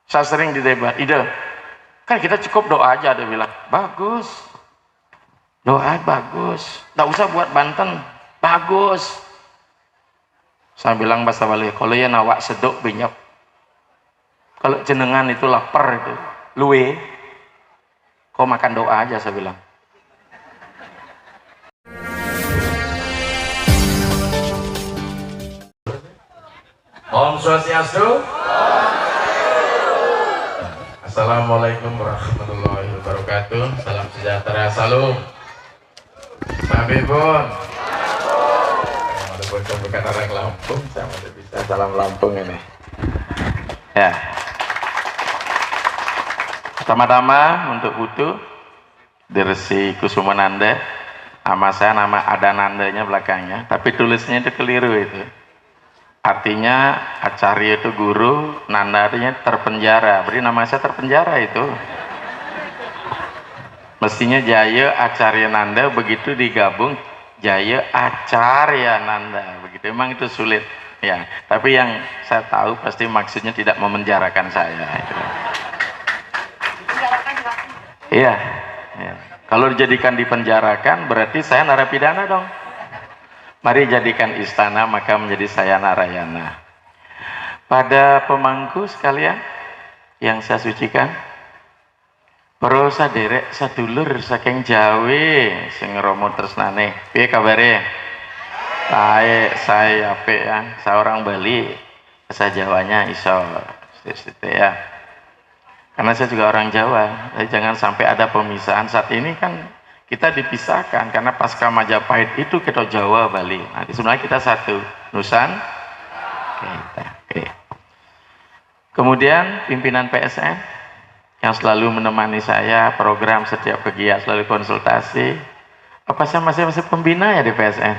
Saya sering didebat, ide, kan kita cukup doa aja, dia bilang, bagus, doa bagus, nggak usah buat Banten, bagus. Saya bilang bahasa Bali, kalau ya nawak sedok banyak, kalau jenengan itu lapar itu, luwe, kau makan doa aja, saya bilang. Om Swastiastu. Assalamualaikum warahmatullahi wabarakatuh. Salam sejahtera, salam. Sampun. Walaupun bukan orang Lampung, saya masih bisa salam Lampung ini. Ya. Pertama-tama untuk Putu Dersi Kusumananda. Nama saya nama Adanandanya belakangnya, tapi tulisnya itu keliru itu. Artinya Acarya itu guru, Nanda artinya terpenjara. Berarti nama saya terpenjara itu. Mestinya Jaya Acarya Nanda, begitu digabung Jaya Acarya Nanda. Begitu, memang itu sulit. Ya, tapi yang saya tahu pasti maksudnya tidak memenjarakan saya. Iya. Ya. Kalau dijadikan dipenjarakan berarti saya narapidana dong. Mari jadikan istana maka menjadi saya Narayana. Pada pemangku sekalian yang saya sucikan, para saderek sadulur saking Jawa sing romo tresnane. Piye kabare? Baik, saya apik ya. Saya orang Bali. Bahasa Jawanya iso sithik ya. Karena saya juga orang Jawa. Jadi jangan sampai ada pemisahan. Saat ini kan kita dipisahkan karena pasca Majapahit itu kita Jawa Bali. Nah, sebenarnya kita satu, Oke. Kemudian pimpinan PSN yang selalu menemani saya program setiap kegiatan, selalu konsultasi. Apa saya masih pembina ya di PSN?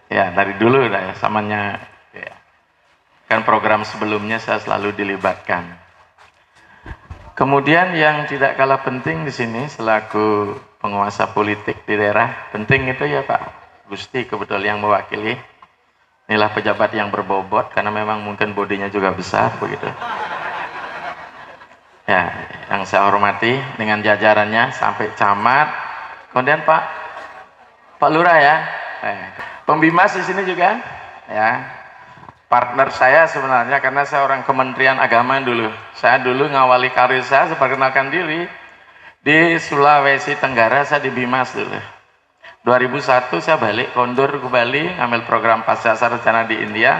Ya dari dulu dah ya, samanya. Ya. Kan program sebelumnya saya selalu dilibatkan. Kemudian yang tidak kalah penting di sini selaku penguasa politik di daerah, penting itu ya Pak Gusti kebetulan yang mewakili. Inilah pejabat yang berbobot karena memang mungkin bodinya juga besar begitu. Ya, yang saya hormati dengan jajarannya sampai camat. Kemudian Pak Lurah ya. Pembimas di sini juga ya. Partner saya sebenarnya karena saya orang Kementerian Agama dulu. Saya dulu ngawali karir saya perkenalkan diri di Sulawesi Tenggara, saya di Bimas dulu. 2001 saya balik kondur ke Bali ngambil program pasca sarjana di India.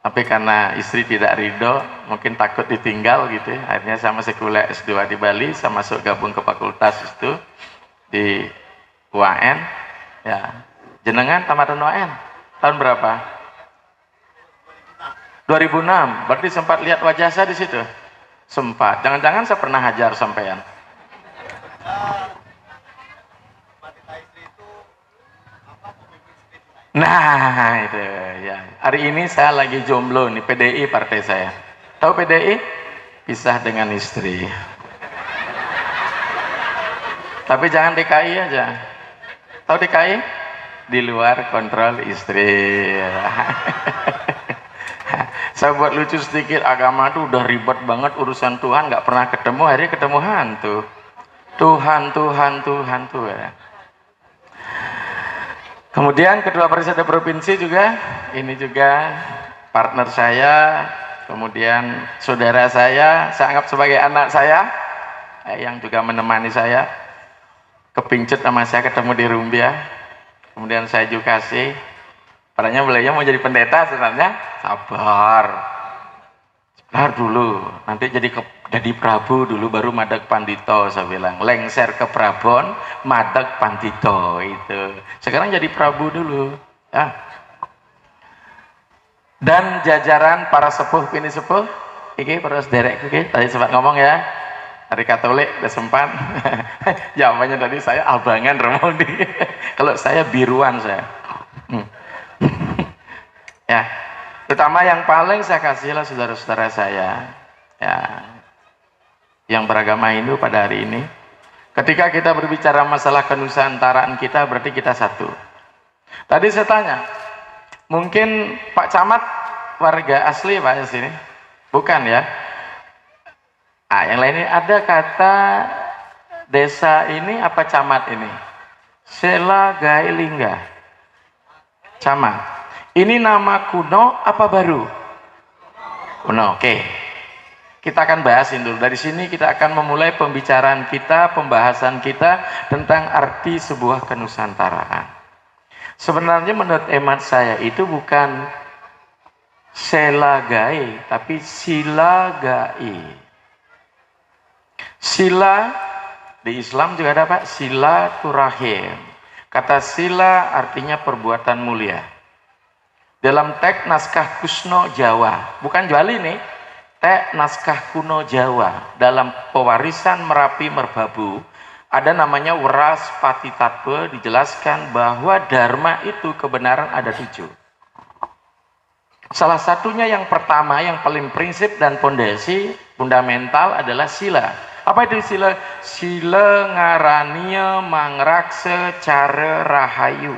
Tapi karena istri tidak ridho, mungkin takut ditinggal gitu. Akhirnya saya masih kuliah S2 di Bali, saya masuk gabung ke fakultas itu di UAN. Ya, jenengan tamatan UAN tahun berapa? 2006, berarti sempat lihat wajah saya di situ. Sempat. Jangan-jangan saya pernah hajar sampean. Nah, itu ya. Hari ini saya lagi jomblo nih, PDI partai saya. Tahu PDI? Pisah dengan istri. Tapi jangan DKI aja. Tahu DKI? Di luar kontrol istri. Saya buat lucu sedikit, agama itu udah ribet banget urusan Tuhan, nggak pernah ketemu, akhirnya ketemu hantu. Tuhan ya. Kemudian Ketua Persada Provinsi juga, ini juga partner saya, kemudian saudara saya anggap sebagai anak saya, yang juga menemani saya, kepincut sama saya ketemu di Rumbia, kemudian saya juga kasih. Padahal beliau mau jadi pendeta sebenarnya, sabar dulu, nanti jadi Prabu dulu baru Madeg Pandito, saya bilang lengser ke Prabon, Madeg Pandito itu. Sekarang jadi Prabu dulu, ya. Dan jajaran para sepuh ini sepuh, iki para sederek, tadi sempat ngomong ya, dari Katolik udah sempat. Jawabannya tadi saya abangan Romodi, kalau saya biruan saya. Ya, terutama yang paling saya kasihlah saudara-saudara saya ya, yang beragama Hindu pada hari ini. Ketika kita berbicara masalah kenusantaraan kita, berarti kita satu. Tadi saya tanya, mungkin Pak Camat warga asli Pak di sini? Bukan ya? Yang lainnya ada kata desa ini apa camat ini? Sela Gailingga. Camat. Ini nama kuno apa baru? Kuno, oke. Kita akan bahasin dulu. Dari sini kita akan memulai pembicaraan kita, pembahasan kita tentang arti sebuah kenusantaraan. Sebenarnya menurut emat saya itu bukan selagai, tapi silagai. Sila di Islam juga ada Pak, silaturahim. Kata sila artinya perbuatan mulia. Dalam teks naskah kuno Jawa, bukan Juali nih, teks naskah kuno Jawa dalam pewarisan Merapi Merbabu ada namanya Weras Patitatwe, dijelaskan bahwa dharma itu kebenaran ada 7. Salah satunya yang pertama, yang paling prinsip dan pondasi fundamental adalah sila. Apa itu sila? Sila ngarania mangrakse cara rahayu.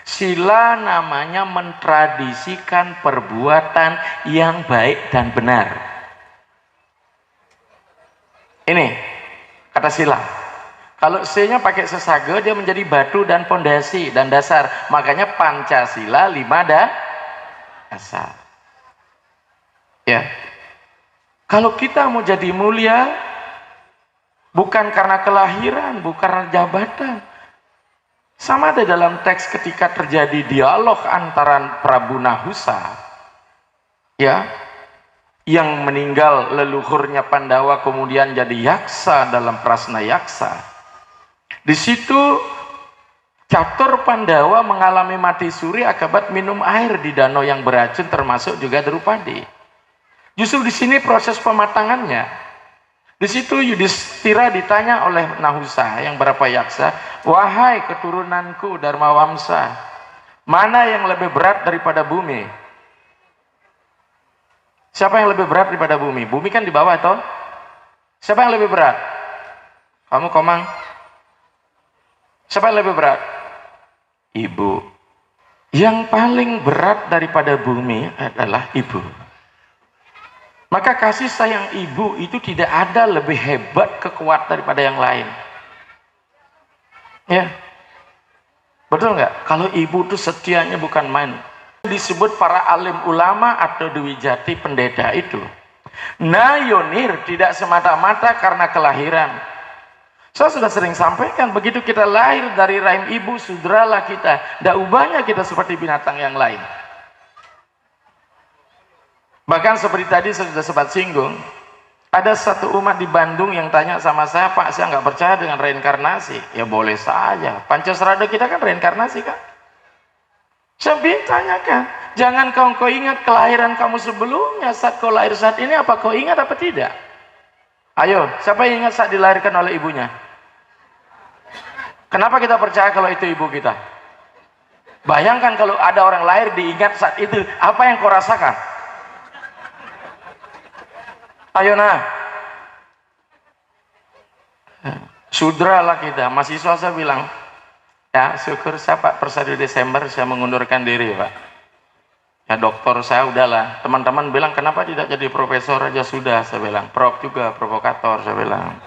Sila namanya mentradisikan perbuatan yang baik dan benar. Ini kata sila. Kalau C-nya pakai sesaga, dia menjadi batu dan pondasi dan dasar. Makanya Pancasila 5 dasar. Ya. Kalau kita mau jadi mulia, bukan karena kelahiran, bukan karena jabatan. Sama ada dalam teks ketika terjadi dialog antara Prabu Nahusa, ya, yang meninggal leluhurnya Pandawa kemudian jadi yaksa dalam Prasna Yaksa. Di situ Catur Pandawa mengalami mati suri akibat minum air di danau yang beracun, termasuk juga Drupadi. Justru di sini proses pematangannya. Di situ Yudhistira ditanya oleh Nahusa yang berapa yaksa, wahai keturunanku Dharma Wamsa, mana yang lebih berat daripada bumi? Siapa yang lebih berat daripada bumi? Bumi kan di bawah toh? Siapa yang lebih berat? Kamu Komang? Siapa yang lebih berat? Ibu. Yang paling berat daripada bumi adalah ibu. Maka kasih sayang ibu itu tidak ada lebih hebat, kekuatan daripada yang lain. Ya, betul nggak? Kalau ibu itu setianya bukan main. Disebut para alim ulama atau Dewi Jati pendeta itu. Nayonir tidak semata-mata karena kelahiran. Saya sudah sering sampaikan, begitu kita lahir dari rahim ibu, sudralah kita. Tidak ubahnya kita seperti binatang yang lain. Bahkan seperti tadi saya sudah sempat singgung, ada satu umat di Bandung yang tanya sama saya, Pak, saya nggak percaya dengan reinkarnasi. Ya boleh saja, Pancasrada kita kan reinkarnasi kan. Saya tanyakan, jangan kau ingat kelahiran kamu sebelumnya, saat kau lahir saat ini, apa kau ingat apa tidak? Ayo, siapa yang ingat saat dilahirkan oleh ibunya? Kenapa kita percaya kalau itu ibu kita? Bayangkan kalau ada orang lahir diingat saat itu, apa yang kau rasakan? Ayo nah, sudralah kita. Mahasiswa saya bilang, ya syukur saya Pak, per 1 Desember saya mengundurkan diri Pak. Ya dokter saya udahlah. Teman-teman bilang kenapa tidak jadi profesor aja sudah, saya bilang. Prof juga provokator, saya bilang.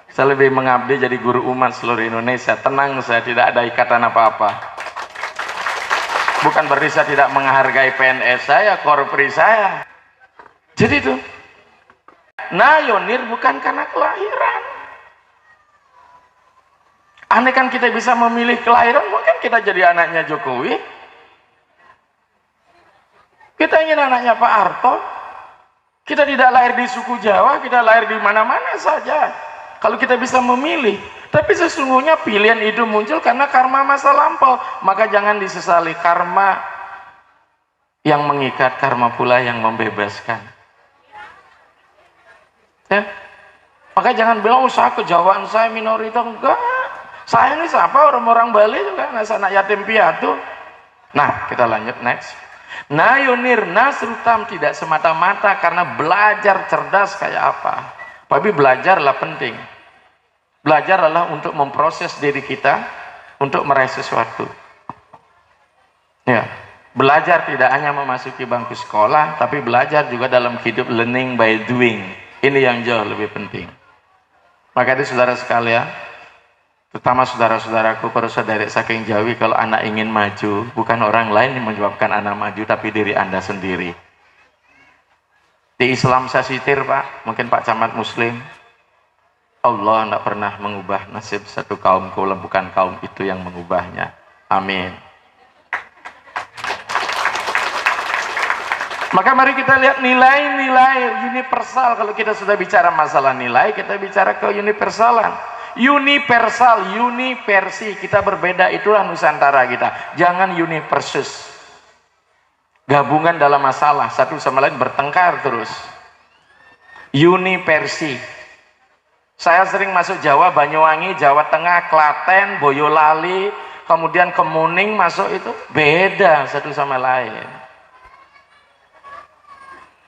Saya lebih mengabdi jadi guru umat seluruh Indonesia. Tenang, saya tidak ada ikatan apa-apa. Bukan berarti saya tidak menghargai PNS saya, korpri saya. Jadi itu, nayonir bukan karena kelahiran. Aneh kan kita bisa memilih kelahiran, mungkin kita jadi anaknya Jokowi. Kita ingin anaknya Pak Harto. Kita tidak lahir di suku Jawa, kita lahir di mana-mana saja. Kalau kita bisa memilih, tapi sesungguhnya pilihan itu muncul karena karma masa lampau. Maka jangan disesali, karma yang mengikat, karma pula yang membebaskan. Ya, maka jangan bilang usaha kejawaan saya minoritas, enggak. Saya ini siapa, orang-orang Bali juga, anak yatim piatu. Nah, kita lanjut next. Nayonir nasrutam tidak semata-mata karena belajar cerdas kayak apa. Tapi belajarlah penting. Belajar adalah untuk memproses diri kita untuk meraih sesuatu. Ya, Belajar tidak hanya memasuki bangku sekolah, tapi belajar juga dalam hidup, learning by doing. Ini yang jauh lebih penting. Maka itu saudara sekalian, terutama saudara-saudaraku, para saudara saking jauh, kalau anak ingin maju, bukan orang lain yang menyebabkan anak maju, tapi diri Anda sendiri. Di Islam saya sitir Pak, mungkin Pak Camat Muslim, Allah tidak pernah mengubah nasib satu kaum kalau bukan kaum itu yang mengubahnya. Amin. Maka mari kita lihat nilai-nilai universal. Kalau kita sudah bicara masalah nilai, kita bicara ke universalan. Universal, universi, kita berbeda, itulah Nusantara kita. Jangan universus. Gabungan dalam masalah, satu sama lain bertengkar terus. Universi. Saya sering masuk Jawa, Banyuwangi, Jawa Tengah, Klaten, Boyolali, kemudian Kemuning masuk, itu beda satu sama lain.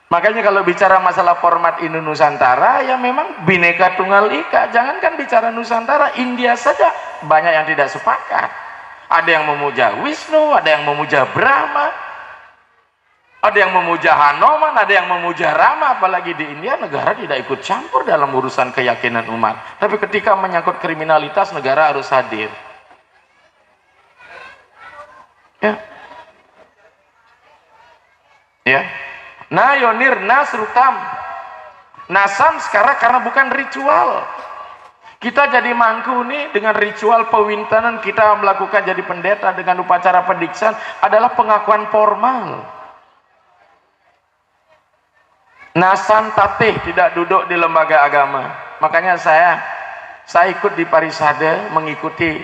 Makanya kalau bicara masalah format Indo Nusantara, ya memang Bhinneka Tunggal Ika. Jangankan bicara Nusantara, India saja banyak yang tidak sepakat. Ada yang memuja Wisnu, ada yang memuja Brahma, ada yang memuja Hanuman, ada yang memuja Rama. Apalagi di India, negara tidak ikut campur dalam urusan keyakinan umat. Tapi ketika menyangkut kriminalitas, negara harus hadir. Ya. Ya. Nayonir nasrutam nasam sekarang karena bukan ritual. Kita jadi mangku nih dengan ritual pewintanan, kita melakukan jadi pendeta dengan upacara pendiksaan adalah pengakuan formal. Nasan tatih tidak duduk di lembaga agama. Makanya saya ikut di Parisade, mengikuti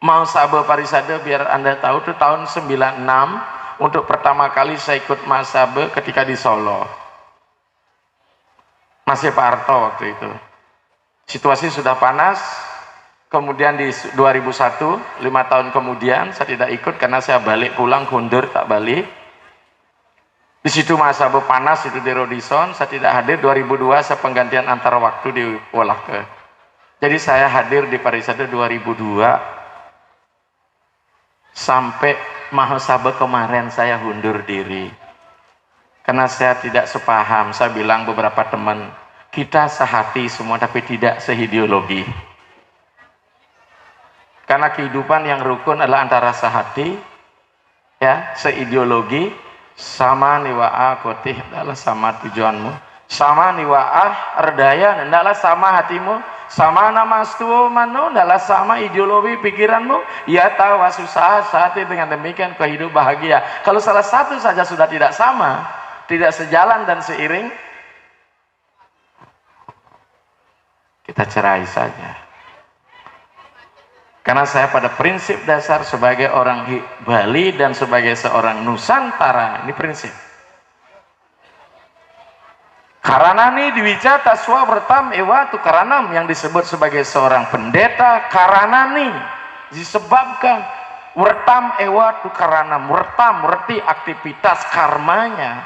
Mahasabe Parisade, biar Anda tahu itu tahun 96. Untuk pertama kali saya ikut Mahasabe ketika di Solo. Masih Pak Harto waktu itu. Situasi sudah panas. Kemudian di 2001, 5 tahun kemudian saya tidak ikut karena saya balik pulang, kundur tak balik. Di situ Mahasabe panas, itu di Rodison, saya tidak hadir. 2002 saya penggantian antar waktu di Wolake. Jadi saya hadir di Parisade 2002 sampai Mahasabe kemarin saya undur diri. Karena saya tidak sepaham. Saya bilang beberapa teman, kita sehati semua tapi tidak seideologi. Karena kehidupan yang rukun adalah antara sehati, ya, seideologi, sama niwa'ah kotih, adalah sama tujuanmu, sama niwa'ah erdaya, adalah sama hatimu, sama nama astuwo manu, adalah sama ideologi pikiranmu, ya tahu susah saat dengan demikian kau hidup bahagia. Kalau salah satu saja sudah tidak sama, tidak sejalan dan seiring, kita cerai saja. Karena saya pada prinsip dasar sebagai orang Bali dan sebagai seorang Nusantara, ini prinsip. Karanani diwica taswa bertam ewa tu karanam, yang disebut sebagai seorang pendeta karanani disebabkan wertam ewa tu karanam, wertam berarti aktivitas karmanya.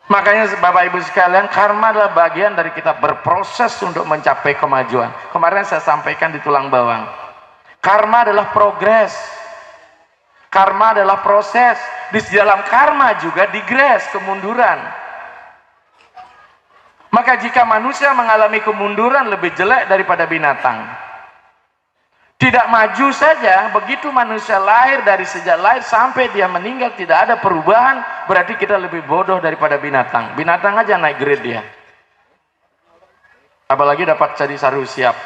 Makanya Bapak Ibu sekalian, karma adalah bagian dari kita berproses untuk mencapai kemajuan. Kemarin saya sampaikan di tulang bawang, karma adalah progres, karma adalah proses. Di dalam karma juga digres, kemunduran. Maka jika manusia mengalami kemunduran lebih jelek daripada binatang, tidak maju saja, begitu manusia lahir, dari sejak lahir sampai dia meninggal tidak ada perubahan, berarti kita lebih bodoh daripada binatang. Binatang aja naik grade dia. Apalagi dapat jadi saru siap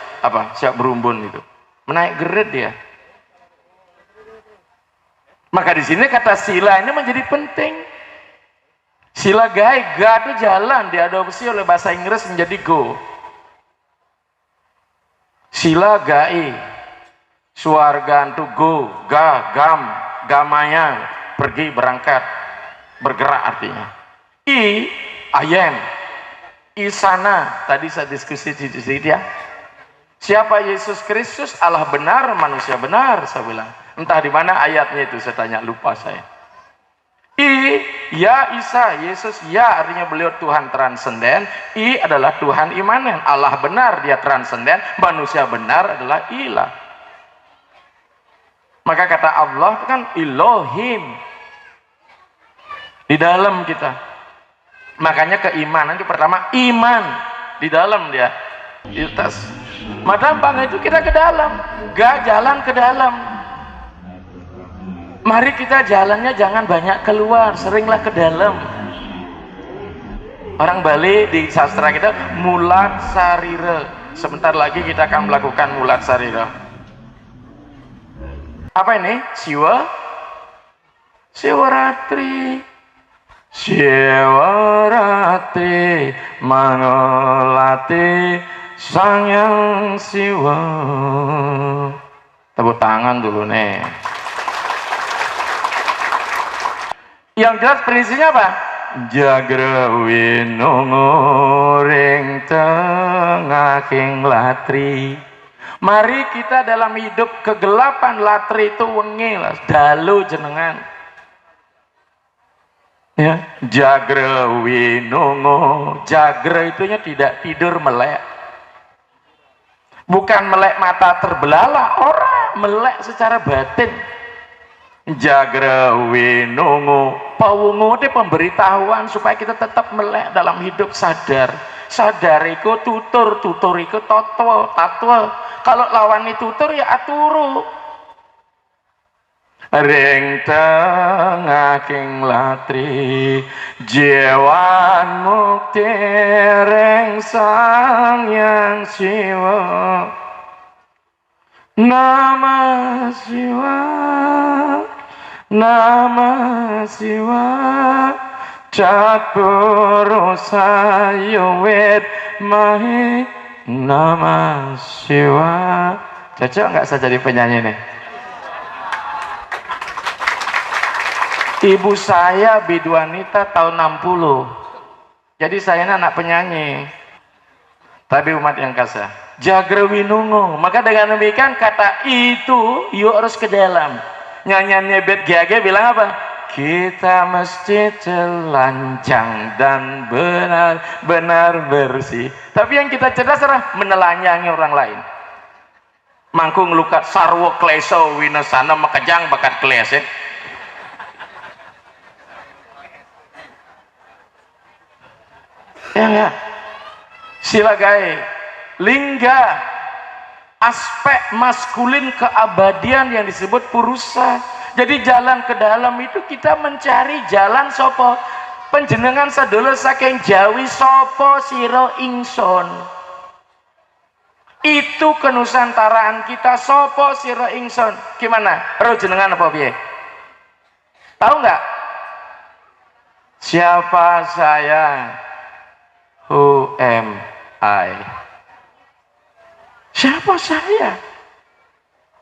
berumbun itu. Menaik grade dia. Maka di sini kata sila ini menjadi penting. Sila gai, ga itu jalan, diadopsi oleh bahasa Inggris menjadi go. Sila gai, suarga itu go, ga, gam, gamanya, pergi, berangkat, bergerak artinya. I, ayen, i sana, tadi saya diskusi di sini ya. Siapa Yesus Kristus? Allah benar, manusia benar, saya bilang. Entah di mana ayatnya itu, saya tanya, lupa saya. I, ya Isa, Yesus ya, artinya beliau Tuhan transenden. I adalah Tuhan imanen, Allah benar, dia transenden. Manusia benar adalah ilah. Maka kata Allah itu kan Elohim di dalam kita. Makanya keimanan itu pertama iman di dalam dia di atas. Madambang itu kita ke dalam, gak jalan ke dalam. Mari kita jalannya jangan banyak keluar, seringlah ke dalam. Orang Bali di sastra kita mulat sarira. Sebentar lagi kita akan melakukan mulat sarira. Apa ini? Siwaratri. Siwaratri manolati sang yang siwa. Tepuk tangan dulu nih. Yang jelas prinsipnya apa? Jagra winungo ring tengahing latri. Mari kita dalam hidup kegelapan latri itu wengi lah, dalu jenengan. Ya, jagra winungo, jagra itunya tidak tidur melek. Bukan melek mata terbelalak, orang melek secara batin. Jagra winungo, pawungo itu pemberitahuan supaya kita tetap melek dalam hidup sadar. Sadar iku tutur, tutur iku tatwa. Kalau lawan itu tutur ya aturu. Ring tengahing latri jewan mukti ring sang yang siwa. Nama siwa, nama siwa, Catur sayuwit mahi nama siwa. Cocok nggak saya jadi penyanyi nih? Ibu saya biduanita tahun 60. Jadi saya ini anak penyanyi. Tapi umat yang kasar. Jagra winungo. Maka dengan demikian kata itu yuk harus ke dalam. Nyanyiannya Bet GAG bilang apa? Kita mesti telanjang dan benar-benar bersih. Tapi yang kita cerdas adalah menelanjangi orang lain. Mangkung lukat sarwo kleso winasana makajang bakat kleset. Ya enggak? Silagai lingga aspek maskulin keabadian yang disebut purusa. Jadi jalan ke dalam itu kita mencari jalan sopo penjenengan sadolo saking Jawi sopo siro ingson. Itu kenusantaraan kita sopo siro ingson. Gimana? Roh jenengan apa piye? Tahu nggak? Siapa saya? Who am I? Siapa saya?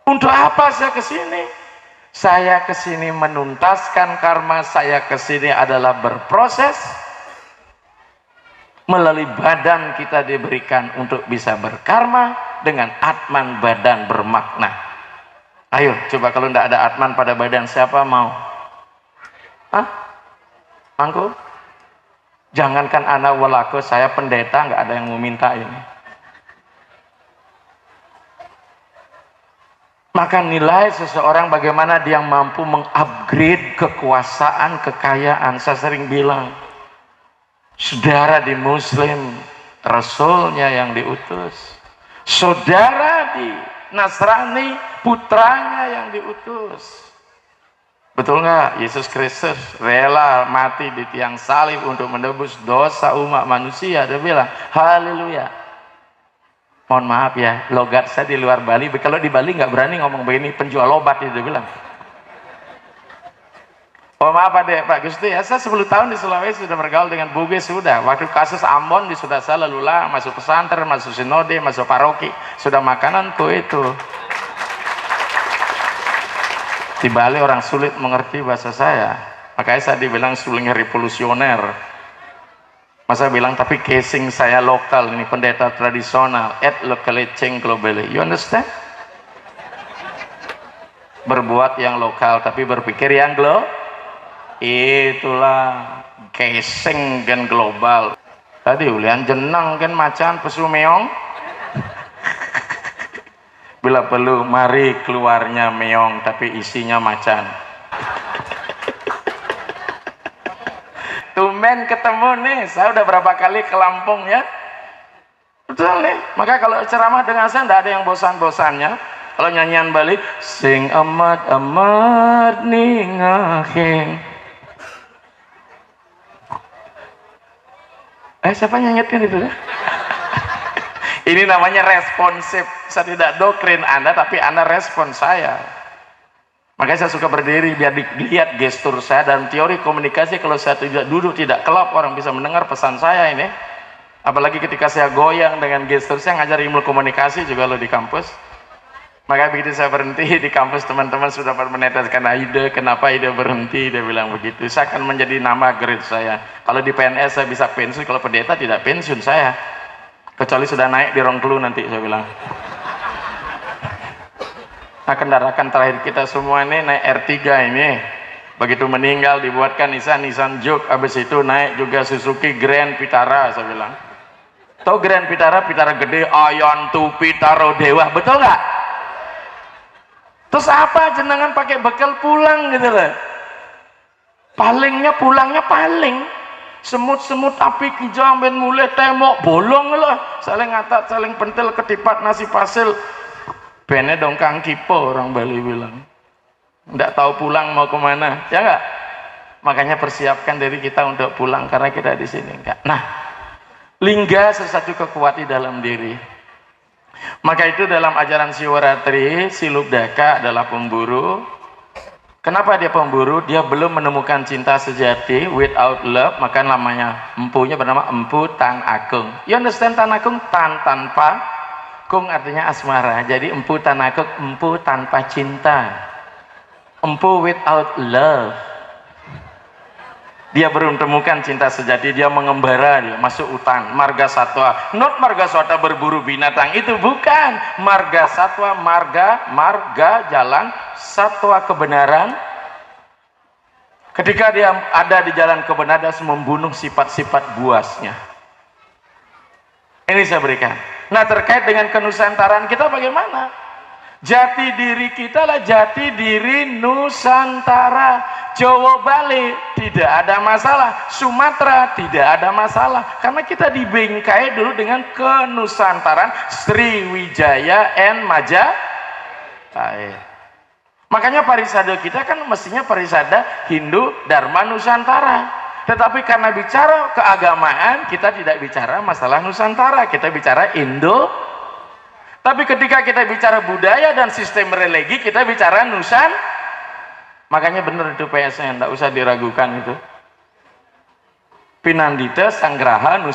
Untuk apa saya kesini? Saya kesini menuntaskan karma. Saya kesini adalah berproses. Melalui badan kita diberikan untuk bisa berkarma dengan atman badan bermakna. Ayo, coba kalau tidak ada atman pada badan, siapa mau? Hah? Mangku? Jangankan anak walaku, saya pendeta nggak ada yang mau minta ini. Maka nilai seseorang bagaimana dia mampu mengupgrade kekuasaan, kekayaan. Saya sering bilang, saudara di Muslim, Rasulnya yang diutus. Saudara di Nasrani, putranya yang diutus. Betul nggak? Yesus Kristus rela mati di tiang salib untuk menebus dosa umat manusia. Dia bilang, haleluya. Mohon maaf ya, logat saya di luar Bali. Kalau di Bali nggak berani ngomong begini, penjual obat itu bilang. Oh maaf Pak Gusti ya, saya 10 tahun di Sulawesi sudah bergaul dengan Bugis sudah. Waktu kasus Ambon di sudah saya lelulah, masuk pesantren, masuk sinode, masuk paroki. Sudah makananku itu. Di Bali orang sulit mengerti bahasa saya. Makanya saya dibilang suling revolusioner. Masa bilang tapi casing saya lokal, ini pendeta tradisional, et locally change globally. You understand? Berbuat yang lokal tapi berpikir yang global. Itulah casing dan global. Tadi ulian jenang kan macan pesu meong. Bila perlu, mari keluarnya meong tapi isinya macan. Tumben ketemu nih, saya udah berapa kali ke Lampung ya. Betul nih, maka kalau ceramah dengan saya tidak ada yang bosan-bosannya. Kalau nyanyian Bali, sing amat amat ningahing. Siapa nyanyiin itu ya? Ini namanya responsif. Saya tidak doktrin Anda, tapi Anda respon saya. Makanya saya suka berdiri biar dilihat gestur saya. Dan teori komunikasi, kalau saya tidak duduk, tidak kelap, orang bisa mendengar pesan saya ini. Apalagi ketika saya goyang dengan gestur, saya ngajar ilmu komunikasi juga loh di kampus. Makanya begitu saya berhenti di kampus, teman-teman sudah meneteskan Aida, kenapa Aida berhenti? Dia bilang begitu. Saya akan menjadi nama grade saya. Kalau di PNS saya bisa pensiun, kalau pendeta tidak pensiun saya. Kecuali sudah naik di Rongkelu nanti, saya bilang. Nah, kendaraan terakhir kita semua ini naik R3 ini. Begitu meninggal dibuatkan Nissan Juke, habis itu naik juga Suzuki Grand Vitara, saya bilang. Tahu Grand Vitara, Vitara gede, Ayantu Pitaro Dewa, betul nggak? Terus apa jenengan pakai bekal pulang gitu loh? Palingnya pulangnya paling. Semut-semut api hijau ben mulai temok bolong lah, saling ngatak saling pentil ketipat nasi pasil bene dongkang kipo, orang Bali bilang. Nggak tahu pulang mau kemana, ya nggak? Makanya persiapkan diri kita untuk pulang karena kita di sini enggak. Nah, lingga sesuatu kekuatan dalam diri. Maka itu dalam ajaran Siwaratri, si Lubdaka adalah pemburu. Kenapa dia pemburu? Dia belum menemukan cinta sejati, without love, maka namanya empunya bernama Empu Tan Agung. You understand Tan Agung? Tan tanpa, Kung artinya asmara. Jadi Empu Tan Agung, empu tanpa cinta. Empu without love. Dia belum temukan cinta sejati, dia mengembara, dia masuk hutan, marga satwa. Not marga satwa berburu binatang, itu bukan. Marga satwa, marga jalan satwa kebenaran. Ketika dia ada di jalan kebenaran, dia membunuh sifat-sifat buasnya. Ini saya berikan. Nah, terkait dengan kenusantaraan kita bagaimana? Jati diri kita lah jati diri Nusantara. Jawa Bali tidak ada masalah, Sumatera tidak ada masalah, karena kita dibingkai dulu dengan kenusantaran Sriwijaya and Majapahit. Makanya parisada kita kan mestinya parisada Hindu Dharma Nusantara. Tetapi karena bicara keagamaan, kita tidak bicara masalah Nusantara, kita bicara Indo. Tapi ketika kita bicara budaya dan sistem religi, kita bicara Nusantara. Makanya benar itu PSN, tidak usah diragukan itu. Pinandita Sanggraha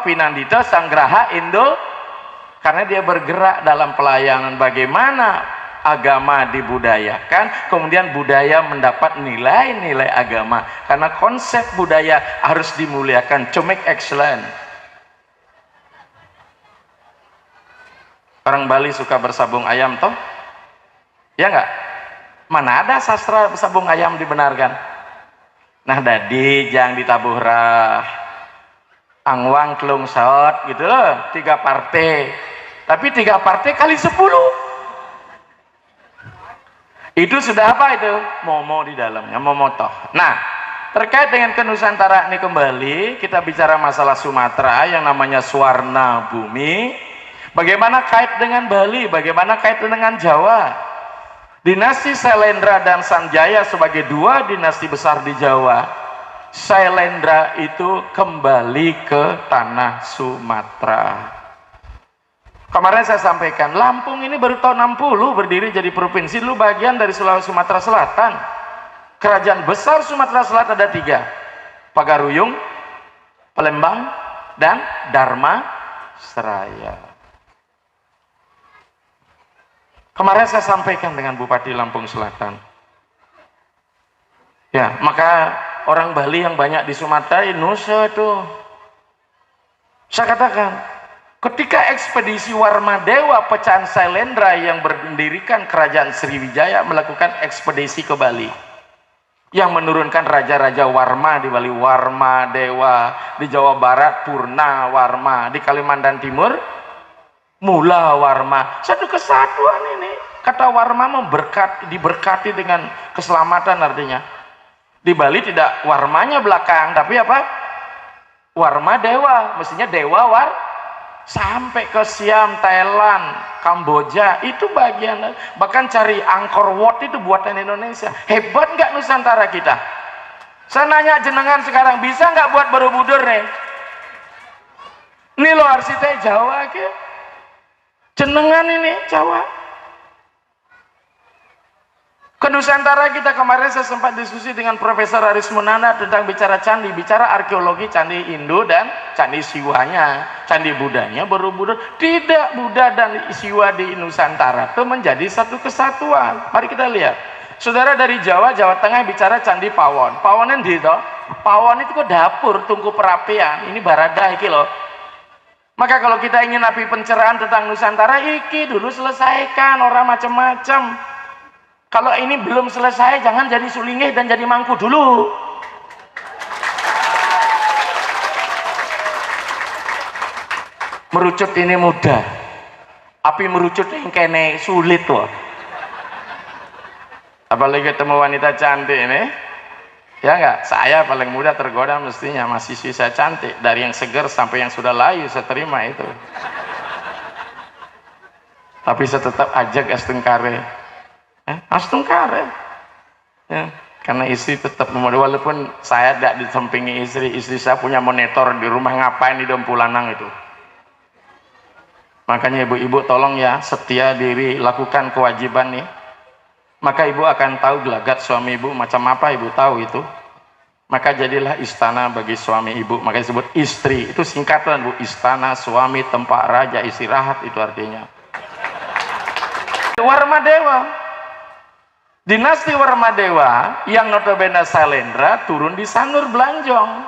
Pinandita Sanggraha Indo, karena dia bergerak dalam pelayanan bagaimana agama dibudayakan, kemudian budaya mendapat nilai-nilai agama, karena konsep budaya harus dimuliakan, to make excellent. Orang Bali suka bersabung ayam toh? Ya enggak? Mana ada sastra sabung ayam dibenarkan? Nah, dadi jang ditabuh rah angwang telung saot gitu loh, 3 partai. Tapi 3 partai kali 10. Itu sudah apa itu? Momo di dalamnya, momotoh. Nah, terkait dengan kenusantaraan ini kembali, kita bicara masalah Sumatera yang namanya Swarna Bumi. Bagaimana kait dengan Bali? Bagaimana kait dengan Jawa? Dinasti Sailendra dan Sanjaya sebagai 2 dinasti besar di Jawa. Sailendra itu kembali ke tanah Sumatera. Kemarin saya sampaikan, Lampung ini baru tahun 60 berdiri jadi provinsi, dulu bagian dari Sulawesi Sumatera Selatan. Kerajaan besar Sumatera Selatan ada 3. Pagaruyung, Palembang, dan Dharma Seraya. Kemarin saya sampaikan dengan Bupati Lampung Selatan. Ya, maka orang Bali yang banyak di Sumatera, Nusa itu. Saya katakan, ketika ekspedisi Warmadewa pecahan Sailendra yang mendirikan kerajaan Sriwijaya melakukan ekspedisi ke Bali, yang menurunkan raja-raja Warma di Bali, Warmadewa, di Jawa Barat Purna Warma, di Kalimantan Timur Mula warma, satu kesatuan ini. Kata warma diberkati dengan keselamatan artinya. Di Bali tidak warmanya belakang, tapi apa? Warma dewa, mestinya dewa sampai ke Siam, Thailand, Kamboja, itu bagian. Bahkan cari Angkor Wat itu buatan Indonesia. Hebat nggak Nusantara kita? Saya nanya jenengan sekarang, bisa nggak buat Borobudur nih? Ini loh arsitek Jawa ke? Jenengan ini Jawa. Ke Nusantara kita kemarin saya sempat diskusi dengan Profesor Aris Munana tentang bicara candi, bicara arkeologi candi Indo dan candi Siwanya, candi Budanya, Borobudur. Tidak, Buddha dan Siwa di Nusantara itu menjadi satu kesatuan. Mari kita lihat. Saudara dari Jawa, Jawa Tengah bicara candi Pawon. Pawonan di itu, Pawon itu kok dapur, tungku perapian. Ini barada iki loh. Maka kalau kita ingin api pencerahan tentang Nusantara, iki dulu selesaikan, orang macam-macam. Kalau ini belum selesai, jangan jadi sulingih dan jadi mangku dulu. Merucut ini mudah, api merucut yang kene sulit loh. Apalagi ketemu wanita cantik ini, ya enggak? Saya paling mudah tergoda mestinya, masih sisa cantik. Dari yang segar sampai yang sudah layu, saya terima itu. Tapi saya tetap ajak astungkare. Astungkare. Ya, karena istri tetap walaupun saya tidak disampingi istri saya punya monitor di rumah, ngapain di Dompulanang itu. Makanya ibu-ibu tolong ya, setia diri, lakukan kewajiban nih. Maka ibu akan tahu gelagat suami ibu macam apa, ibu tahu itu. Maka jadilah istana bagi suami ibu. Makanya disebut istri, itu singkatan bu, istana suami, tempat raja istirahat, itu artinya. Warmadewa, dinasti Warmadewa yang notabene Sailendra turun di Sanur Belanjong.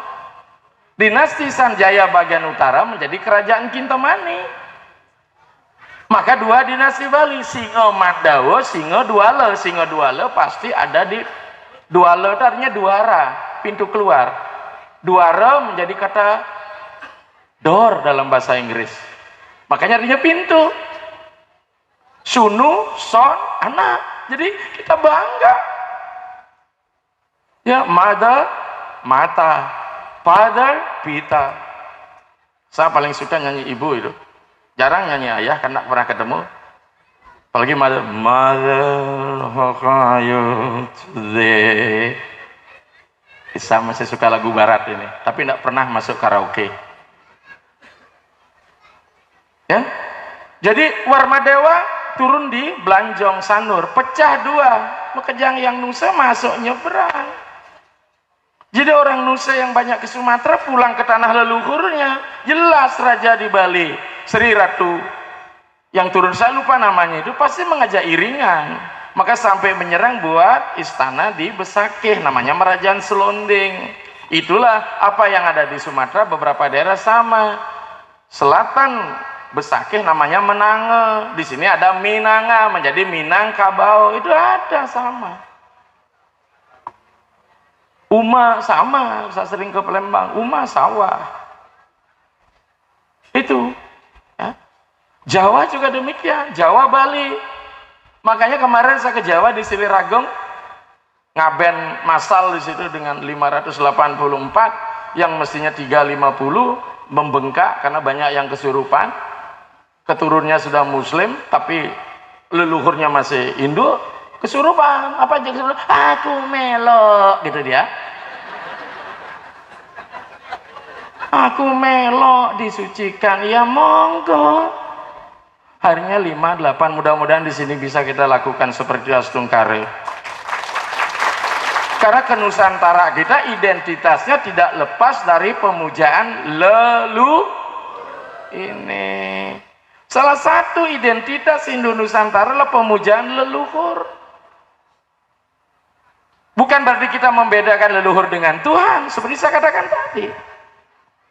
Dinasti Sanjaya bagian utara menjadi kerajaan Kintamani. Maka dua dinasti Bali, Singo Mandawa, Singo Duala. Singo Duala pasti ada di Duala, artinya duara, pintu keluar. Duara menjadi kata door dalam bahasa Inggris. Makanya artinya pintu. Sunu, son, anak. Jadi kita bangga. Ya, mother, mata, father, pita. Saya paling suka nyanyi ibu itu. Jarang nyanyi ayah karena pernah ketemu. Apalagi mother, how are you today? Saya masih suka lagu barat ini, tapi tidak pernah masuk karaoke. Ya, jadi Warmadewa turun di Belanjong Sanur, pecah dua. Mekejang yang Nusa masuk nyebrang. Jadi orang Nusa yang banyak ke Sumatera pulang ke tanah leluhurnya. Jelas raja di Bali, Sri Ratu yang turun, saya lupa namanya, itu pasti mengajak iringan. Maka sampai menyerang buat istana di Besakih, namanya Merajaan Selonding. Itulah apa yang ada di Sumatera, beberapa daerah sama. Selatan Besakih namanya Menange, di sini ada Minanga menjadi Minangkabau, itu ada sama. Uma sama, saya sering ke Palembang, Uma sawah. Itu. Ya. Jawa juga demikian, Jawa Bali. Makanya kemarin saya ke Jawa di Siliragung, ngaben masal di situ dengan 584 yang mestinya 350 membengkak karena banyak yang kesurupan. Keturunnya sudah Muslim tapi leluhurnya masih Hindu, kesurupan. Apa aja kesurupan? Aku melok gitu dia. Aku melok disucikan, ya monggo. Harinya 5, 8, mudah-mudahan di sini bisa kita lakukan seperti Astungkare. Karena kenusantara kita identitasnya tidak lepas dari pemujaan ini. Salah satu identitas Indo-Nusantara adalah pemujaan leluhur. Bukan berarti kita membedakan leluhur dengan Tuhan, seperti saya katakan tadi.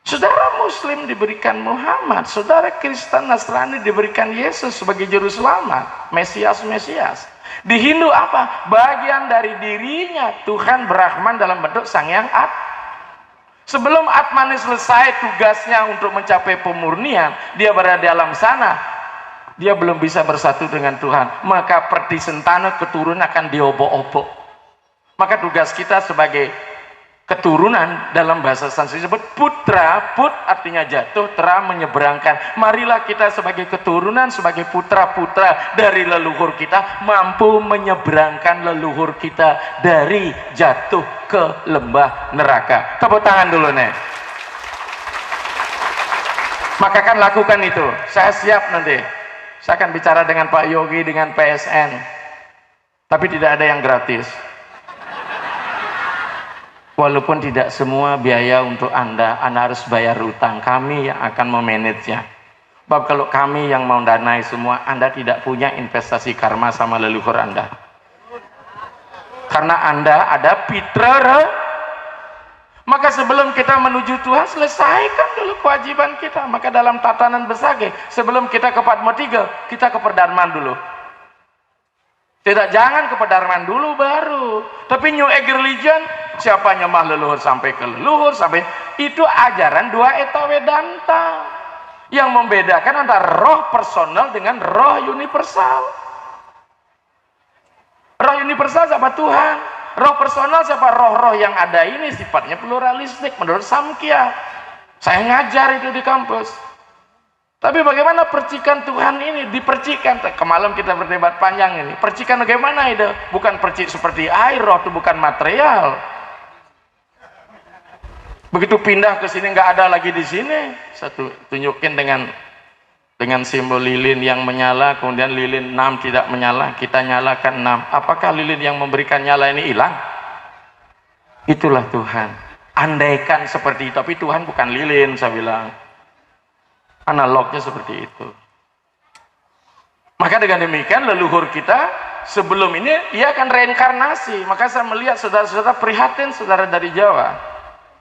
Saudara Muslim diberikan Muhammad, saudara Kristen Nasrani diberikan Yesus sebagai juru selamat, Mesias. Di Hindu apa? Bagian dari dirinya Tuhan Brahman dalam bentuk Sang Hyang Atma. Sebelum Atmani selesai tugasnya untuk mencapai pemurnian, dia berada di alam sana. dia belum bisa bersatu dengan Tuhan, maka perdi sentana keturunan akan diobok-obok. Maka tugas kita sebagai keturunan dalam bahasa Sanskrit disebut putra. Put artinya jatuh, tra menyeberangkan. Marilah kita sebagai keturunan, sebagai putra-putra dari leluhur kita mampu menyeberangkan leluhur kita dari jatuh ke lembah neraka. Tepuk tangan dulu nih. Maka kan lakukan itu. Saya siap nanti. Saya akan bicara dengan Pak Yogi, dengan PSN. Tapi tidak ada yang gratis. Walaupun tidak semua biaya untuk Anda harus bayar utang. Kami yang akan memanage-nya. Sebab kalau kami yang mau danai semua, Anda tidak punya investasi karma sama leluhur Anda. Karena Anda ada pitra. Maka sebelum kita menuju Tuhan, selesaikan dulu kewajiban kita. Maka dalam tatanan besage, sebelum kita ke Padma 3, kita ke Perdarman dulu. Tidak, jangan ke Perdarman dulu baru. Tapi New Age religion, siapa nyembah leluhur sampai ke leluhur, sampai itu ajaran dua eta Vedanta. Yang membedakan antara roh personal dengan roh universal. Roh universal siapa? Tuhan. Roh personal siapa? Roh-roh yang ada ini sifatnya pluralistik menurut Samkhya. Saya ngajar itu di kampus. Tapi bagaimana percikan Tuhan ini dipercikan? Kemalam kita berdebat panjang ini. Percikan bagaimana itu? Bukan percik seperti air, roh itu bukan material. Begitu pindah ke sini nggak ada lagi di sini. Satu tunjukin dengan simbol lilin yang menyala, kemudian lilin 6 tidak menyala, kita nyalakan 6. Apakah lilin yang memberikan nyala ini hilang? Itulah Tuhan. Andaikan seperti itu, tapi Tuhan bukan lilin, saya bilang. Analognya seperti itu. Maka dengan demikian leluhur kita sebelum ini dia akan reinkarnasi. Maka saya melihat saudara-saudara prihatin, saudara dari Jawa.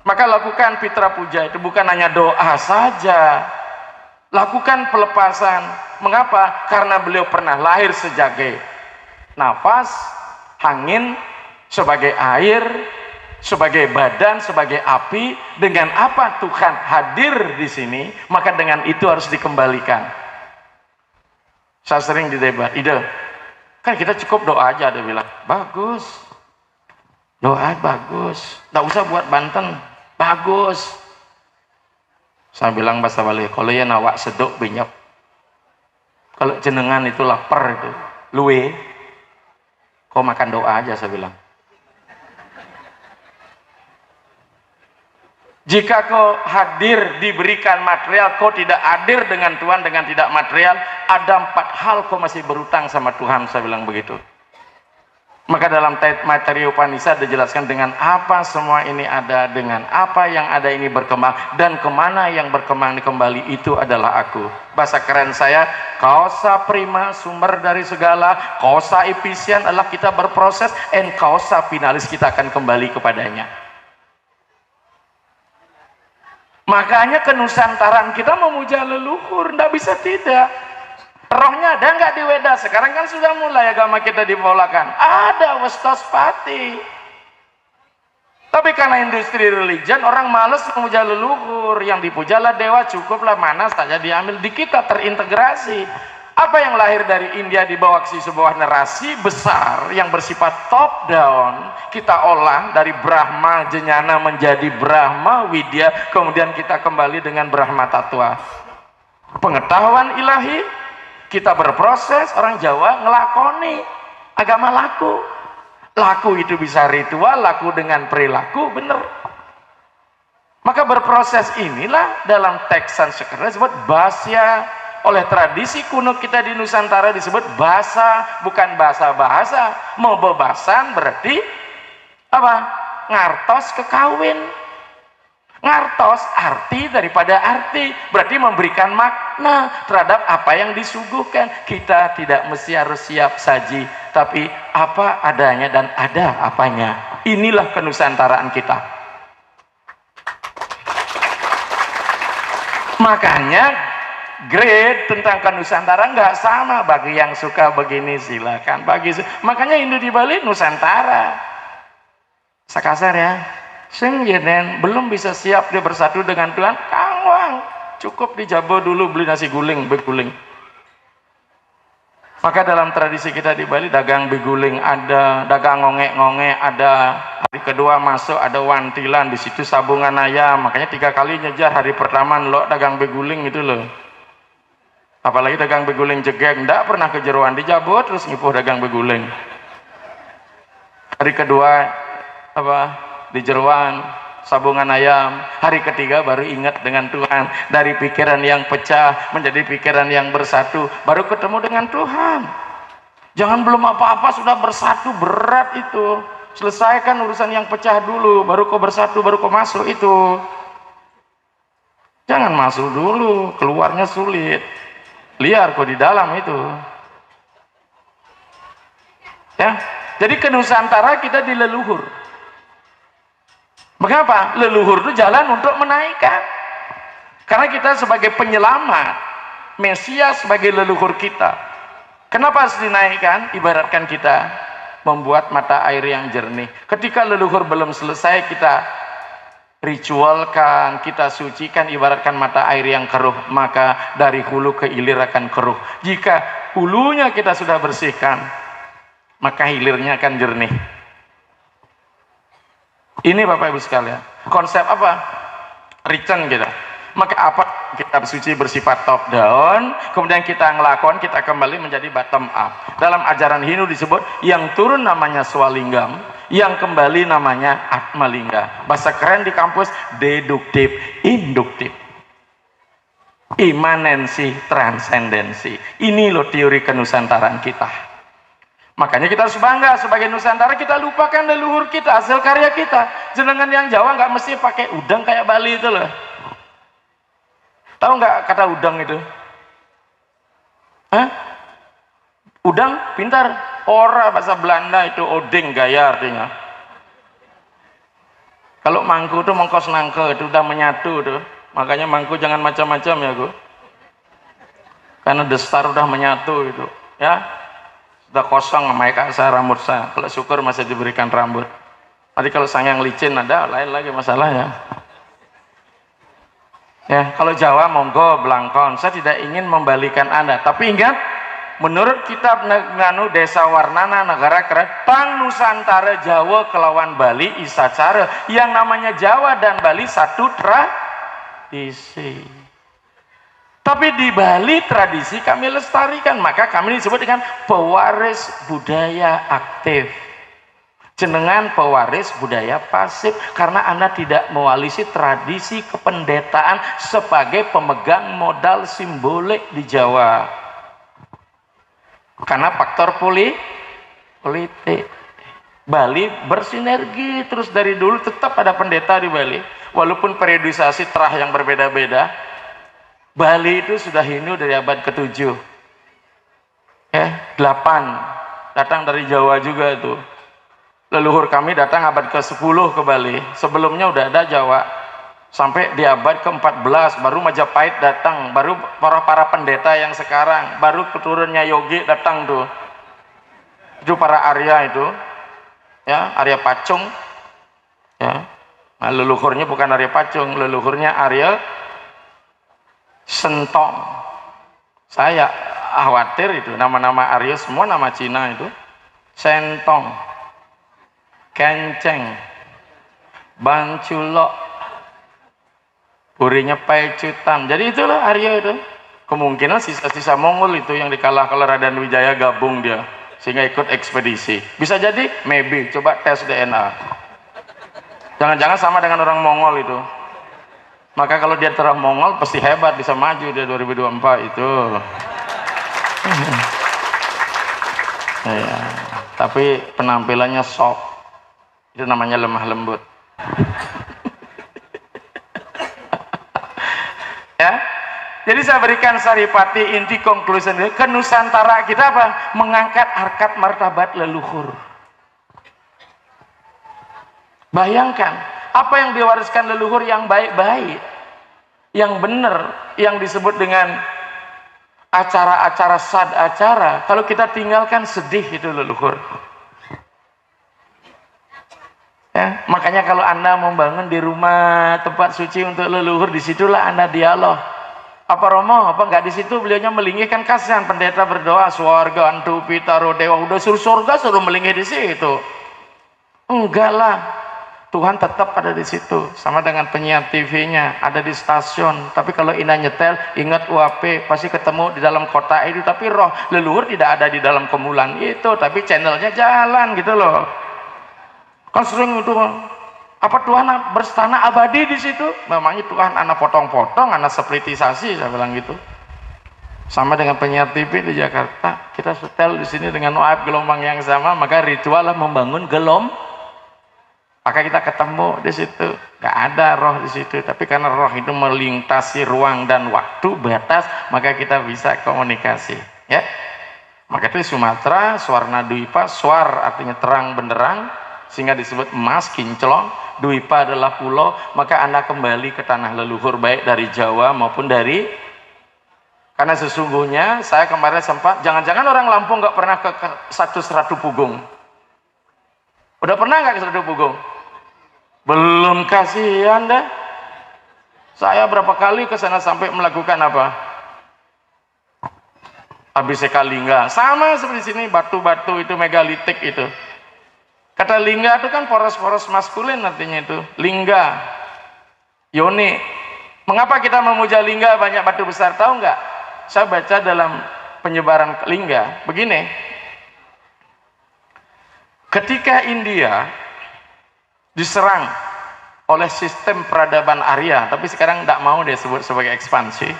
Maka lakukan Pitra Puja itu bukan hanya doa saja. Lakukan pelepasan. Mengapa? Karena beliau pernah lahir sebagai nafas, angin, sebagai air, sebagai badan, sebagai api. Dengan apa Tuhan hadir di sini, maka dengan itu harus dikembalikan. Saya sering didebat, ide, kan kita cukup doa aja, dia bilang, bagus. Doa bagus. Tidak usah buat Banten, bagus. Saya bilang bahasa Bali, kalau ya nawak sedok banyak. Kalau jenengan itu lapar itu, luwe, kau makan doa aja, saya bilang. Jika kau hadir diberikan material, kau tidak hadir dengan Tuhan dengan tidak material, ada 4 hal kau masih berutang sama Tuhan, saya bilang begitu. Maka dalam materi Upanishad dijelaskan dengan apa semua ini ada, dengan apa yang ada ini berkembang, dan kemana yang berkembang kembali itu adalah aku. Bahasa keren saya, causa prima, sumber dari segala, causa efisien adalah kita berproses, and causa finalis kita akan kembali kepadanya. Makanya kenusantaraan kita memuja leluhur, tidak bisa tidak. Rohnya ada nggak di Weda? Sekarang kan sudah mulai agama kita dipolakan. Ada Westospati. Tapi karena industri religion, orang males memuja leluhur. Yang dipujalah dewa, cukuplah mana saja diambil. Di kita terintegrasi. Apa yang lahir dari India dibawa ke sebuah narasi besar yang bersifat top down, kita olah dari Brahma Jnana menjadi Brahma Widya, kemudian kita kembali dengan Brahma Tattva. Pengetahuan ilahi. Kita berproses, orang Jawa ngelakoni agama laku. Laku itu bisa ritual, laku dengan perilaku, bener. Maka berproses inilah dalam teks Sanskerta disebut basya. Oleh tradisi kuno kita di Nusantara disebut basa, bukan bahasa-bahasa. Mau bebasan berarti apa? Ngartos kekawin. Ngartos arti daripada arti, berarti memberikan makna terhadap apa yang disuguhkan. Kita tidak mesti harus siap saji, tapi apa adanya dan ada apanya. Inilah kenusantaraan kita. Makanya grade tentang kenusantara nggak sama. Bagi yang suka begini silakan, makanya Hindu di Bali Nusantara. Sakasar ya. Sing yenen belum bisa siap dia bersatu dengan Tuhan, kangwang. Cukup dijabo dulu beli nasi guling, beguling. Maka dalam tradisi kita di Bali, dagang beguling ada, dagang ngongek-ngongek ada, hari kedua masuk ada wantilan, di situ sabungan ayam. Makanya 3 kali nyejar, hari pertama lo dagang beguling itu loh. Apalagi dagang beguling jegeng, ndak pernah kejeruan, dijabut terus ngipuh dagang beguling. Hari kedua apa? Dijeruan, sabungan ayam. Hari ketiga baru ingat dengan Tuhan, dari pikiran yang pecah menjadi pikiran yang bersatu, baru ketemu dengan Tuhan. Jangan belum apa-apa sudah bersatu, berat itu. Selesaikan urusan yang pecah dulu, baru kau bersatu, baru kau masuk itu. Jangan masuk dulu, keluarnya sulit, liar kau di dalam itu. Ya, jadi ke Nusantara kita di leluhur. Mengapa? Leluhur itu jalan untuk menaikkan. Karena kita sebagai penyelamat, Mesias sebagai leluhur kita. Kenapa harus dinaikkan? Ibaratkan kita membuat mata air yang jernih. Ketika leluhur belum selesai, kita ritualkan, kita sucikan, ibaratkan mata air yang keruh, maka dari hulu ke hilir akan keruh. Jika hulunya kita sudah bersihkan, maka hilirnya akan jernih. Ini Bapak Ibu sekalian, konsep apa? Return kita. Maka apa? Kitab suci bersifat top down, kemudian kita ngelakon, kita kembali menjadi bottom up. Dalam ajaran Hindu disebut yang turun namanya Swalinggam, yang kembali namanya Atmalingga. Bahasa keren di kampus deduktif, induktif. Imanensi, transendensi. Ini loh teori kenusantaraan kita. Makanya kita harus bangga sebagai Nusantara, kita lupakan leluhur kita, hasil karya kita. Jenengan yang Jawa nggak mesti pakai udang kayak Bali itu loh. Tahu nggak kata udang itu? Hah? Udang pintar. Ora bahasa Belanda itu odeng, gaya artinya. Kalau mangku itu mongkos nangke, itu udah menyatu tuh. Makanya mangku jangan macam-macam ya, Bu. Karena destar udah menyatu itu, ya. Sudah kosong sama saya rambut saya. Kalau syukur masih diberikan rambut. Nanti kalau sayang licin ada lain lagi masalahnya. Ya, kalau Jawa monggo belangkon. Saya tidak ingin membalikan Anda, tapi ingat, menurut kitab nganu Desa Warnana Negara Keretang Nusantara Jawa kelawan Bali isacara, yang namanya Jawa dan Bali satu tradisi. Tapi di Bali tradisi kami lestarikan, maka kami disebut dengan pewaris budaya aktif. Jenengan pewaris budaya pasif, karena Anda tidak mewalisi tradisi kependetaan sebagai pemegang modal simbolik di Jawa. Karena faktor politik. Bali bersinergi terus dari dulu, tetap ada pendeta di Bali. Walaupun periodisasi terah yang berbeda-beda, Bali itu sudah Hindu dari abad ke-7. 8 datang dari Jawa juga itu. Leluhur kami datang abad ke-10 ke Bali. Sebelumnya udah ada Jawa. Sampai di abad ke-14 baru Majapahit datang, baru para pendeta yang sekarang, baru keturunnya Yogi datang tuh. Itu para Arya itu. Ya, Arya Pacung. Ya. Nah, leluhurnya bukan Arya Pacung, leluhurnya Arya Sentong. Saya khawatir itu nama-nama Arya semua nama Cina itu. Sentong, Kenceng, Banculok, Burinya Pecutan. Jadi itulah Arya itu. Kemungkinan sisa-sisa Mongol itu yang dikalahkan oleh Raden Wijaya gabung dia, sehingga ikut ekspedisi. Bisa jadi, maybe. Coba tes DNA. Jangan-jangan sama dengan orang Mongol itu. Maka kalau dia terah Mongol pasti hebat, bisa maju dia 2024 itu. Ya, tapi penampilannya soft. Itu namanya lemah lembut. Ya. Jadi saya berikan saripati inti conclusion ke Nusantara kita apa? Mengangkat harkat martabat leluhur. Bayangkan apa yang diwariskan leluhur yang baik-baik, yang benar, yang disebut dengan acara-acara sad acara. Kalau kita tinggalkan sedih itu leluhur. Ya, makanya kalau Anda membangun di rumah tempat suci untuk leluhur, disitulah Anda dialog. Apa Romo, apa nggak di situ beliaunya melingih, kan kasihan pendeta berdoa swarga antu pitaro dewa, udah suruh surga suruh melingih di situ. Enggak lah, Tuhan tetap ada di situ, sama dengan penyiar TV-nya ada di stasiun. Tapi kalau Ina nyetel, ingat UAP, pasti ketemu di dalam kota itu. Tapi roh leluhur tidak ada di dalam kemulan itu, tapi channelnya jalan gitu loh. Kan sering itu, apa Tuhan berstana abadi di situ? Memangnya Tuhan anak potong-potong, anak splitisasi, saya bilang gitu. Sama dengan penyiar TV di Jakarta, kita setel di sini dengan UAP gelombang yang sama, maka ritual lah membangun maka kita ketemu di situ. Gak ada roh di situ, tapi karena roh itu melintasi ruang dan waktu batas, maka kita bisa komunikasi. Ya, maka itu Sumatera, Swarna Dwipa, Swar artinya terang benderang, sehingga disebut emas kinclong. Dwipa adalah pulau, maka Anda kembali ke tanah leluhur, baik dari Jawa maupun dari, karena sesungguhnya saya kemarin sempat, jangan-jangan orang Lampung nggak pernah ke satu Seratu Pugung. Udah pernah nggak ke Seratu Pugung? Belum, kasihan dah. Saya berapa kali ke sana sampai melakukan apa? Abhiseka lingga. Sama seperti sini, batu-batu itu megalitik itu. Kata lingga itu kan poros-poros maskulin artinya itu. Lingga. Yoni. Mengapa kita memuja lingga banyak batu besar? Tahu nggak? Saya baca dalam penyebaran lingga begini. Ketika India diserang oleh sistem peradaban Arya, tapi sekarang tidak mau dia sebut sebagai ekspansi.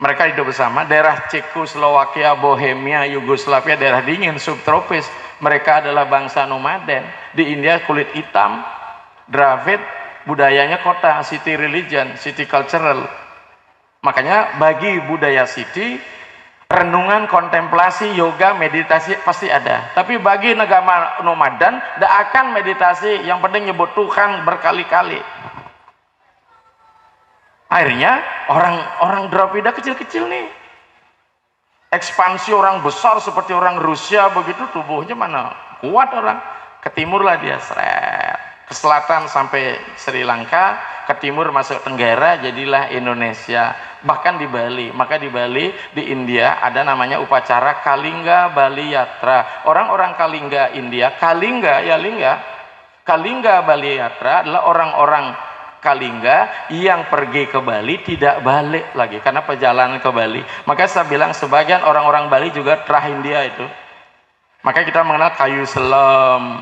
Mereka hidup bersama, daerah Cekoslowakia, Bohemia, Yugoslavia, daerah dingin, subtropis. Mereka adalah bangsa nomaden. Di India kulit hitam, Dravid, budayanya kota, city religion, city cultural. Makanya bagi budaya city, renungan, kontemplasi, yoga, meditasi pasti ada. Tapi bagi negara nomaden, tidak akan meditasi, yang penting nyebut Tuhan berkali-kali. Akhirnya orang Dravida kecil-kecil nih, ekspansi orang besar seperti orang Rusia begitu, tubuhnya mana kuat orang. Ke timur lah dia, seret. Ke selatan sampai Sri Lanka, ke timur masuk Tenggara, jadilah Indonesia. Bahkan di Bali, maka di Bali, di India ada namanya upacara Kalingga Bali Yatra. Orang-orang Kalingga India, Kalingga ya lingga, Kalingga Bali Yatra adalah orang-orang Kalingga yang pergi ke Bali tidak balik lagi karena perjalanan ke Bali. Maka saya bilang sebagian orang-orang Bali juga terah India itu. Maka kita mengenal kayu selam,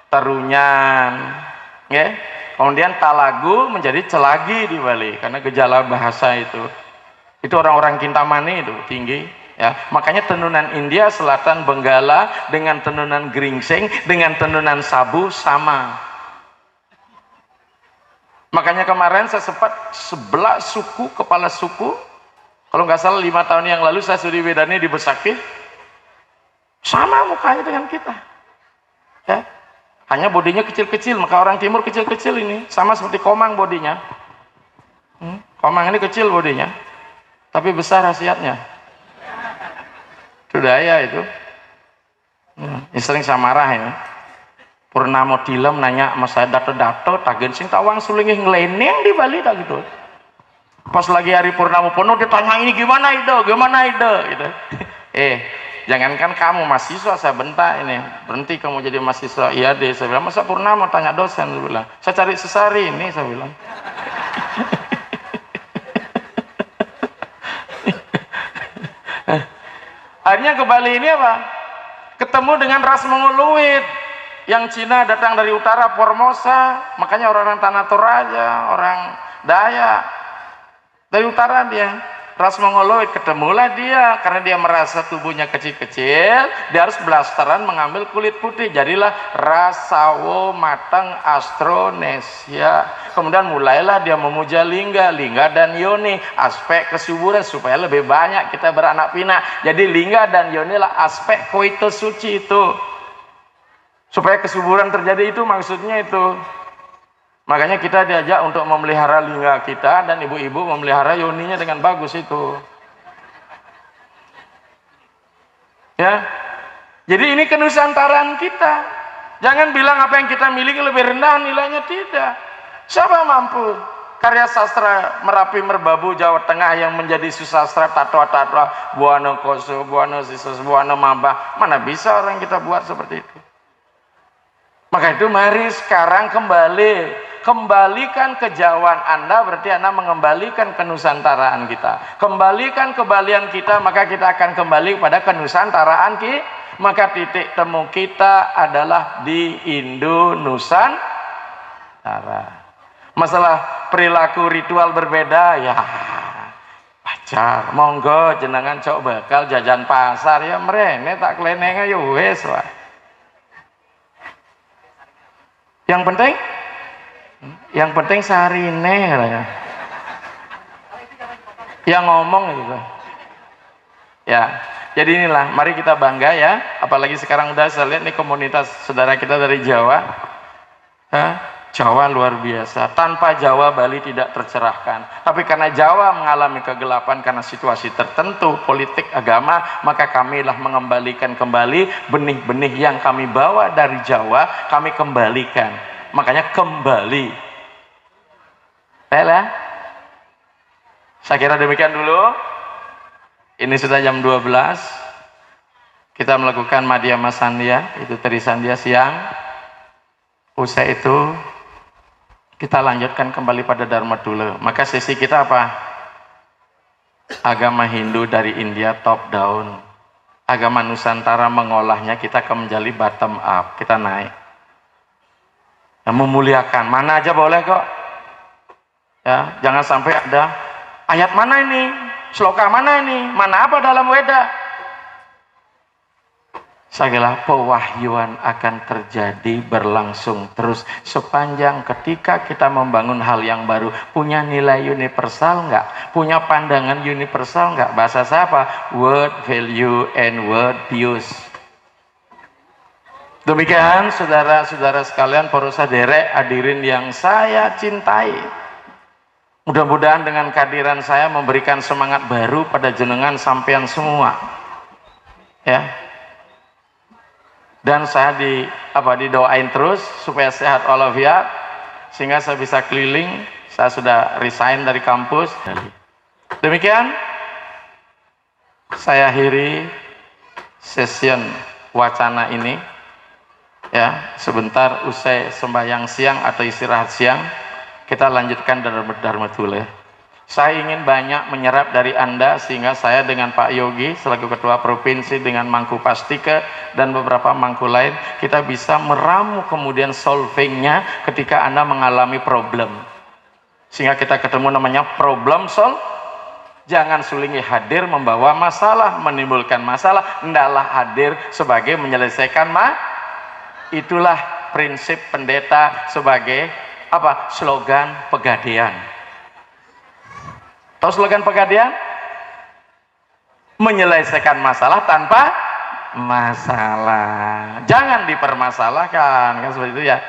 terunyan, ya. Kemudian talagu menjadi celagi di Bali karena gejala bahasa itu. Itu orang-orang Kintamani itu tinggi, ya. Makanya tenunan India Selatan Benggala dengan tenunan Geringsing dengan tenunan Sabu sama. Makanya kemarin saya sempat sebelah suku, kepala suku, kalau nggak salah 5 tahun yang lalu saya studi Wedani di Besakih, sama mukanya dengan kita, ya. Hanya bodinya kecil-kecil, maka orang timur kecil-kecil ini, sama seperti Komang bodinya. Komang ini kecil bodinya, tapi besar khasiatnya. Itu daya itu. Ini sering saya marah ini. Purnamo Dilem nanya sama saya, dato-dato, tagen sing tawang sulingih ngeleneng di Bali tak gitu. Pas lagi hari Purnamo penuh ditanya ini gimana ide, gitu. Jangankan kamu mahasiswa, saya bentak ini, berhenti kamu jadi mahasiswa. Iya deh, saya bilang, masa Purnamo tanya dosen, saya bilang, saya cari sesari ini, saya bilang. Akhirnya ke Bali ini apa? Ketemu dengan ras Mongoloid. Yang Cina datang dari utara, Formosa, makanya orang-orang Tanah Toraja, orang Dayak dari utara dia, ras Mongoloid. Ketemulah dia, karena dia merasa tubuhnya kecil-kecil, dia harus blasteran mengambil kulit putih, jadilah ras Sawo Mateng Austronesia. Kemudian mulailah dia memuja lingga dan yoni, aspek kesuburan supaya lebih banyak kita beranak pinak. Jadi lingga dan yoni lah aspek koitus suci itu. Supaya kesuburan terjadi itu maksudnya itu. Makanya kita diajak untuk memelihara lingga kita, dan ibu-ibu memelihara yoninya dengan bagus itu. Ya. Jadi ini kenusantaraan kita. Jangan bilang apa yang kita miliki lebih rendah nilainya, tidak. Siapa mampu? karya sastra Merapi Merbabu Jawa Tengah yang menjadi susastra tatwa-tatwa Buana Koso, Buana Sisus, Buana Mambah, mana bisa orang kita buat seperti itu. Maka itu mari sekarang kembalikan kejauhan Anda, berarti Anda mengembalikan kenusantaraan kita. Kembalikan kebalian kita, maka kita akan kembali pada kenusantaraan kita. Maka titik temu kita adalah di Indo-Nusantara. Masalah perilaku ritual berbeda, ya pacar, monggo jenengan cok bakal jajan pasar, ya mrene tak klenenge ya wis wae. Yang penting sarine ya. Yang ngomong gitu. Ya, jadi inilah, mari kita bangga ya. Apalagi sekarang udah saya lihat nih komunitas saudara kita dari Jawa. Jawa luar biasa. Tanpa Jawa Bali tidak tercerahkan. Tapi karena Jawa mengalami kegelapan karena situasi tertentu, politik, agama, maka kamilah mengembalikan kembali benih-benih yang kami bawa dari Jawa, kami kembalikan. Makanya kembali. Baiklah. Saya kira demikian dulu. Ini sudah jam 12. Kita melakukan Madya Masandia, itu tadi Sandia siang. Usai itu kita lanjutkan kembali pada Dharma Dula. Maka sesi kita apa? Agama Hindu dari India top down. Agama Nusantara mengolahnya, kita akan menjadi bottom up. Kita naik. Yang memuliakan, mana aja boleh kok. Ya, jangan sampai ada ayat mana ini, sloka mana ini, mana apa dalam Weda. Segala pewahyuan akan terjadi berlangsung terus sepanjang ketika kita membangun hal yang baru. Punya nilai universal enggak? Punya pandangan universal enggak? Bahasa siapa? Word value and word use. Demikian saudara-saudara sekalian, para saderek hadirin yang saya cintai. Mudah-mudahan dengan kehadiran saya memberikan semangat baru pada jenengan sampean semua. Ya. Dan saya didoain terus supaya sehat walafiat sehingga saya bisa keliling. Saya sudah resign dari kampus. Demikian saya akhiri session wacana ini. Ya, sebentar usai sembahyang siang atau istirahat siang kita lanjutkan Dharma Dula. Saya ingin banyak menyerap dari Anda sehingga saya dengan Pak Yogi selaku Ketua Provinsi dengan Mangku Pastika dan beberapa mangku lain, kita bisa meramu kemudian solvingnya ketika Anda mengalami problem. Sehingga kita ketemu namanya problem solve. Jangan sulingi hadir membawa masalah, menimbulkan masalah. Hendaklah hadir sebagai menyelesaikan Itulah prinsip pendeta sebagai slogan Pegadaian. Tahu slogan Pegadaian? Menyelesaikan masalah tanpa masalah. Jangan dipermasalahkan, kan seperti itu ya.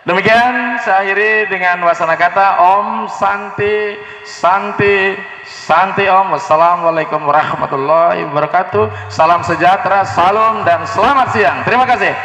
Demikian saya akhiri dengan wasana kata Om Santi Santi Santi Om. Wassalamualaikum warahmatullahi wabarakatuh. Salam sejahtera, salam dan selamat siang. Terima kasih.